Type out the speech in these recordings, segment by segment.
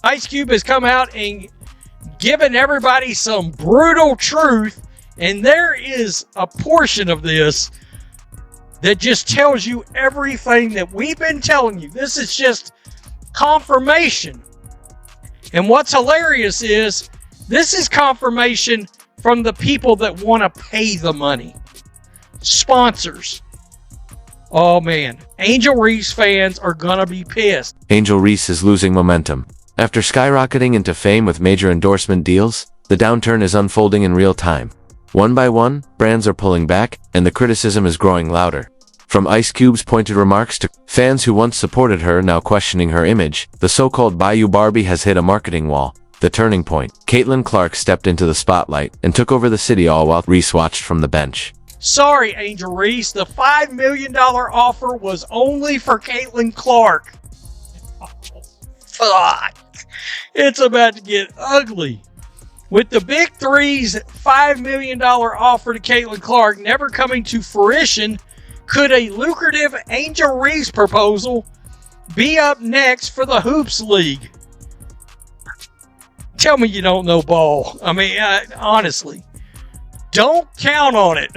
Ice Cube has come out and given everybody some brutal truth, and there is a portion of this that just tells you everything that we've been telling you. This is just confirmation. And what's hilarious is this is confirmation from the people that want to pay the money. Sponsors. Oh man, Angel Reese fans are gonna be pissed. Angel Reese is losing momentum. After skyrocketing into fame with major endorsement deals, the downturn is unfolding in real time. One by one, brands are pulling back, and the criticism is growing louder. From Ice Cube's pointed remarks to fans who once supported her now questioning her image, the so-called Bayou Barbie has hit a marketing wall. The turning point. Caitlyn Clark stepped into the spotlight and took over the city, all while Reese watched from the bench. Sorry, Angel Reese, the $5 million offer was only for Caitlyn Clark. Oh, fuck. It's about to get ugly. With the Big Three's $5 million offer to Caitlyn Clark never coming to fruition, could a lucrative Angel Reese proposal be up next for the Hoops League? Tell me you don't know ball. I mean, honestly, don't count on it.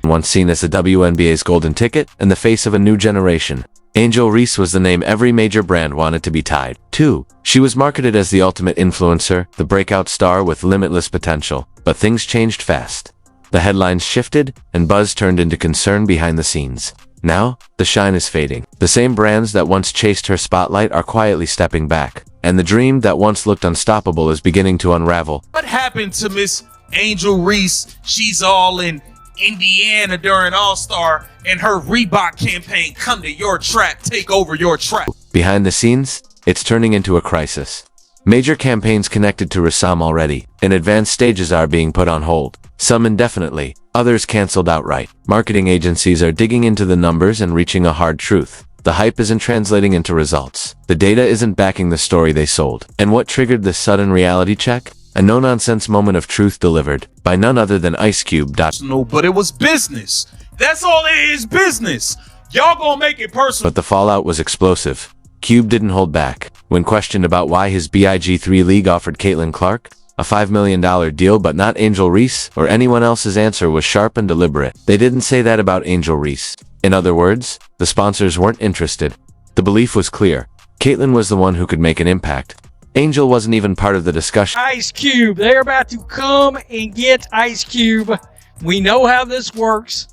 Once seen as the WNBA's golden ticket and the face of a new generation, Angel Reese was the name every major brand wanted to be tied to. She was marketed as the ultimate influencer, the breakout star with limitless potential. But things changed fast. The headlines shifted, and buzz turned into concern behind the scenes. Now, the shine is fading. The same brands that once chased her spotlight are quietly stepping back, and the dream that once looked unstoppable is beginning to unravel. What happened to Miss Angel Reese? She's all in Indiana during All-Star, and her Reebok campaign, come to your track, take over your track. Behind the scenes, it's turning into a crisis. Major campaigns connected to Rissam already, and advanced stages are being put on hold. Some indefinitely, others canceled outright. Marketing agencies are digging into the numbers and reaching a hard truth. The hype isn't translating into results. The data isn't backing the story they sold. And what triggered this sudden reality check? A no-nonsense moment of truth delivered by none other than Ice Cube. No, but it was business. That's all it is, business. Y'all gonna make it personal. But the fallout was explosive. Cube didn't hold back. When questioned about why his Big 3 league offered Caitlyn Clark a $5 million deal but not Angel Reese or anyone else, his answer was sharp and deliberate. They didn't say that about Angel Reese. In other words, the sponsors weren't interested. The belief was clear. Caitlyn was the one who could make an impact. Angel wasn't even part of the discussion. Ice Cube, they're about to come and get Ice Cube. We know how this works.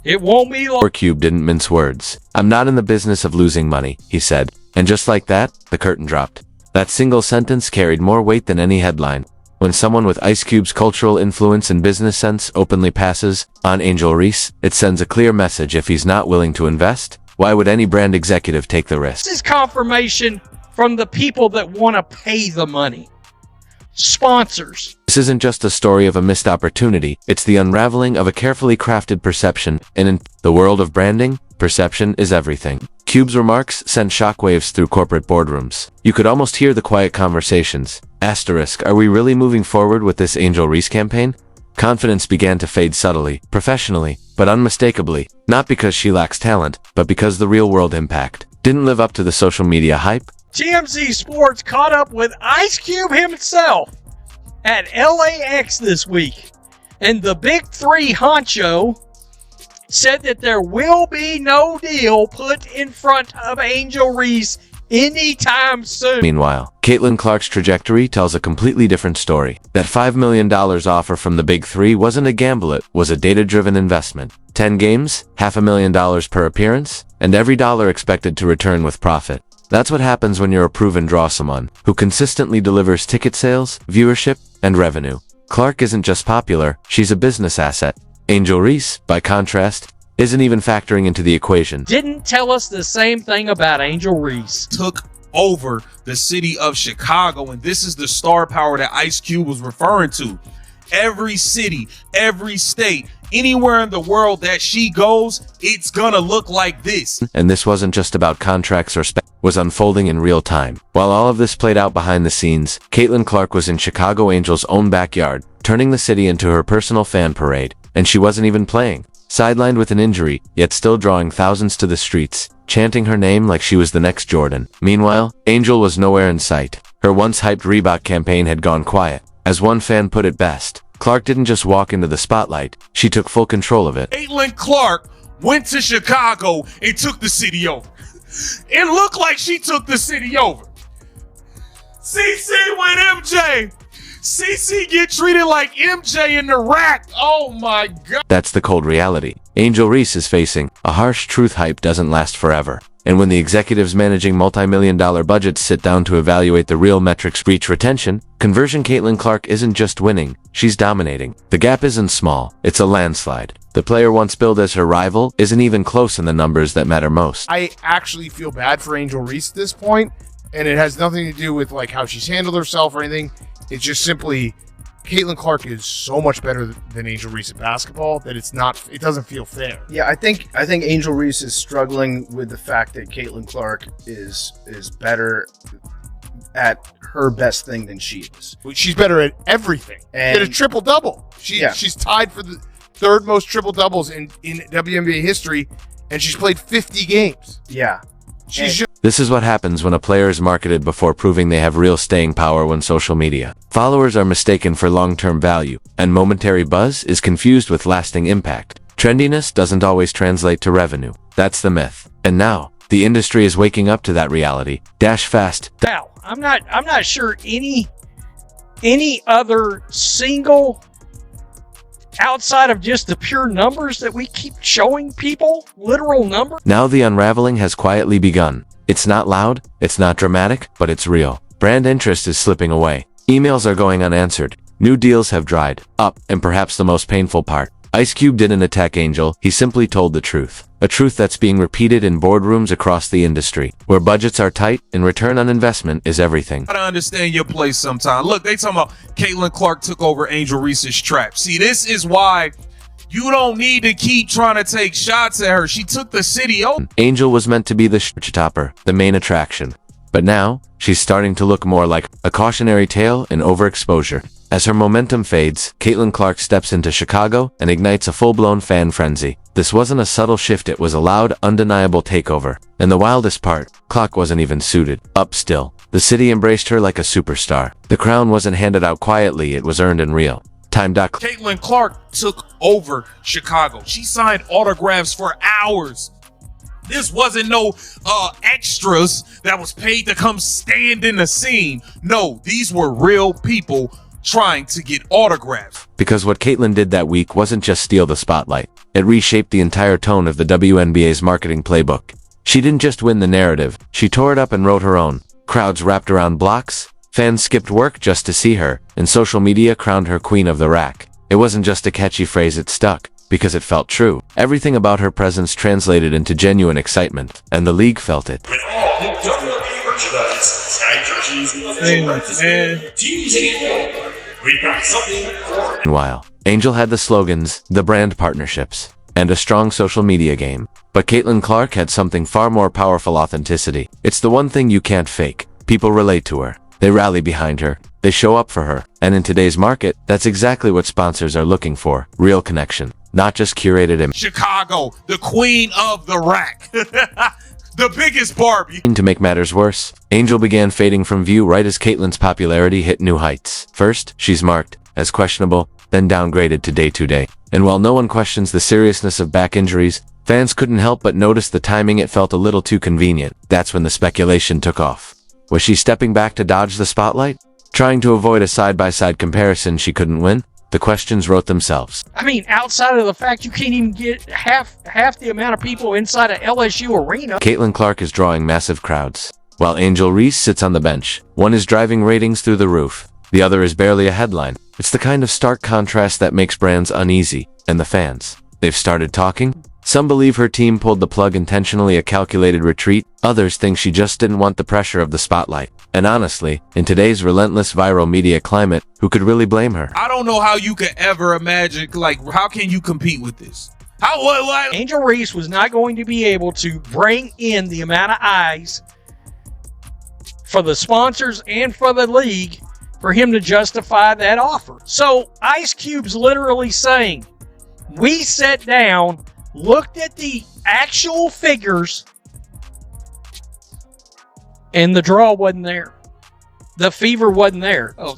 It won't be long. Cube didn't mince words. I'm not in the business of losing money, he said. And just like that, the curtain dropped. That single sentence carried more weight than any headline. When someone with Ice Cube's cultural influence and business sense openly passes on Angel Reese, it sends a clear message. If he's not willing to invest, why would any brand executive take the risk? This is confirmation from the people that want to pay the money. Sponsors. This isn't just a story of a missed opportunity, it's the unraveling of a carefully crafted perception, and in the world of branding, perception is everything. Cube's remarks sent shockwaves through corporate boardrooms. You could almost hear the quiet conversations. Asterisk, are we really moving forward with this Angel Reese campaign? Confidence began to fade subtly, professionally, but unmistakably, not because she lacks talent, but because the real-world impact didn't live up to the social media hype. TMZ Sports caught up with Ice Cube himself at LAX this week, and the Big Three honcho said that there will be no deal put in front of Angel Reese anytime soon. Meanwhile, Caitlyn Clark's trajectory tells a completely different story. That $5 million offer from the Big Three wasn't a gamble, it was a data-driven investment. 10 games, $500,000 per appearance, and every dollar expected to return with profit. That's what happens when you're a proven draw, someone who consistently delivers ticket sales, viewership, and revenue. Clark isn't just popular, she's a business asset. Angel Reese, by contrast, isn't even factoring into the equation. Didn't tell us the same thing about Angel Reese. Took over the city of Chicago, and this is the star power that Ice Cube was referring to. Every city, every state, anywhere in the world that she goes, it's gonna look like this. And this wasn't just about contracts or was unfolding in real time. While all of this played out behind the scenes, Caitlyn Clark was in Chicago Angel's own backyard, turning the city into her personal fan parade. And she wasn't even playing. sidelined with an injury, yet still drawing thousands to the streets, chanting her name like she was the next Jordan. Meanwhile, Angel was nowhere in sight. Her once hyped Reebok campaign had gone quiet. As one fan put it best, Clark didn't just walk into the spotlight, she took full control of it. Caitlyn Clark went to Chicago and took the city over. It looked like she took the city over. CC with MJ. CC get treated like MJ in the rack. Oh my God. That's the cold reality. Angel Reese is facing a harsh truth. Hype doesn't last forever. And when the executives managing multi-million-dollar budgets sit down to evaluate the real metrics, reach retention, conversion, Caitlyn Clark isn't just winning, she's dominating. The gap isn't small, it's a landslide. The player once billed as her rival isn't even close in the numbers that matter most. I actually feel bad for Angel Reese at this point, and it has nothing to do with like how she's handled herself or anything. It's just simply Caitlyn Clark is so much better than Angel Reese at basketball that it doesn't feel fair. Yeah, I think Angel Reese is struggling with the fact that Caitlyn Clark is better at her best thing than she is. She's better at everything. And a triple double. She's tied for the third most triple doubles in WNBA history, and she's played 50 games. Yeah. This is what happens when a player is marketed before proving they have real staying power. When social media followers are mistaken for long-term value, and momentary buzz is confused with lasting impact. Trendiness doesn't always translate to revenue. That's the myth. And now, the industry is waking up to that reality. Dash fast. Now, I'm not sure any other single, outside of just the pure numbers that we keep showing people, literal numbers. Now the unraveling has quietly begun. It's not loud, it's not dramatic, but it's real. Brand interest is slipping away. Emails are going unanswered. New deals have dried up, and perhaps the most painful part, Ice Cube didn't attack Angel, he simply told the truth. A truth that's being repeated in boardrooms across the industry, where budgets are tight and return on investment is everything. I don't understand your place sometimes. Look, they talking about Caitlyn Clark took over Angel Reese's trap. See, this is why you don't need to keep trying to take shots at her. She took the city over. Angel was meant to be the topper, the main attraction. But now, she's starting to look more like a cautionary tale in overexposure. As her momentum fades, Caitlyn Clark steps into Chicago and ignites a full-blown fan frenzy. This wasn't a subtle shift, it was a loud, undeniable takeover. And the wildest part, Clark wasn't even suited up still. The city embraced her like a superstar. The crown wasn't handed out quietly, it was earned and real. Caitlyn Clark took over Chicago. She signed autographs for hours. This wasn't no extras that was paid to come stand in the scene. No, these were real people trying to get autographs. Because what Caitlyn did that week wasn't just steal the spotlight. It reshaped the entire tone of the WNBA's marketing playbook. She didn't just win the narrative, she tore it up and wrote her own. Crowds wrapped around blocks, fans skipped work just to see her, and social media crowned her queen of the rack. It wasn't just a catchy phrase, it stuck, because it felt true. Everything about her presence translated into genuine excitement, and the league felt it. With all new WNBA merchandise, sky jerseys, we got something for. Meanwhile, Angel had the slogans, the brand partnerships, and a strong social media game. But Caitlyn Clark had something far more powerful: authenticity. It's the one thing you can't fake. People relate to her. They rally behind her. They show up for her. And in today's market, that's exactly what sponsors are looking for. Real connection, not just curated image. Chicago, the queen of the rack. The biggest Barbie. To make matters worse, Angel began fading from view right as Caitlyn's popularity hit new heights. First, she's marked as questionable, then downgraded to day-to-day. And while no one questions the seriousness of back injuries, fans couldn't help but notice the timing. It felt a little too convenient. That's when the speculation took off. Was she stepping back to dodge the spotlight? Trying to avoid a side-by-side comparison she couldn't win? The questions wrote themselves. I mean, outside of the fact you can't even get half the amount of people inside a LSU arena. Caitlyn Clark is drawing massive crowds, while Angel Reese sits on the bench. One is driving ratings through the roof. The other is barely a headline. It's the kind of stark contrast that makes brands uneasy. And the fans, they've started talking. Some believe her team pulled the plug intentionally, a calculated retreat. Others think she just didn't want the pressure of the spotlight. And honestly, in today's relentless viral media climate, who could really blame her? I don't know how you could ever imagine, like, how can you compete with this? What? Angel Reese was not going to be able to bring in the amount of eyes for the sponsors and for the league for him to justify that offer. So Ice Cube's literally saying, We sat down, looked at the actual figures, and the draw wasn't there. The fever wasn't there. Oh,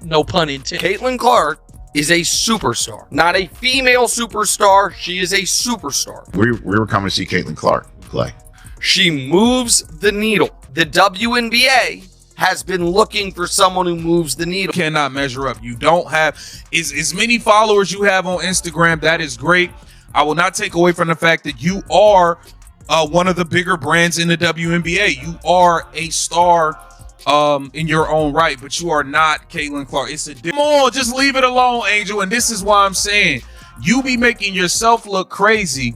no pun intended. Caitlyn Clark is a superstar, not a female superstar. She is a superstar. We were coming to see Caitlyn Clark play. She moves the needle. The WNBA has been looking for someone who moves the needle. Cannot measure up. You don't have as many followers you have on Instagram. That is great. I will not take away from the fact that you are one of the bigger brands in the WNBA. You are a star in your own right, but you are not Caitlyn Clark. It's a come on, just leave it alone, Angel. And this is why I'm saying you be making yourself look crazy,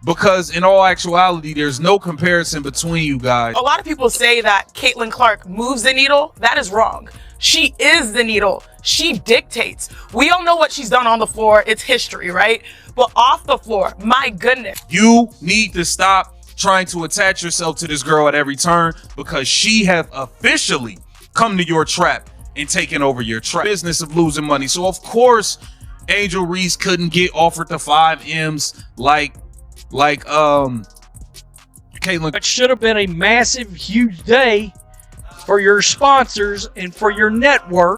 because in all actuality, there's no comparison between you guys. A lot of people say that Caitlyn Clark moves the needle. That is wrong. She is the needle. She dictates. We all know what she's done on the floor. It's history, right? But off the floor, my goodness. You need to stop trying to attach yourself to this girl at every turn, because she have officially come to your trap and taken over your trap. Business of losing money. So of course, Angel Reese couldn't get offered the 5 M's like Caitlyn. It should have been a massive, huge day for your sponsors and for your network.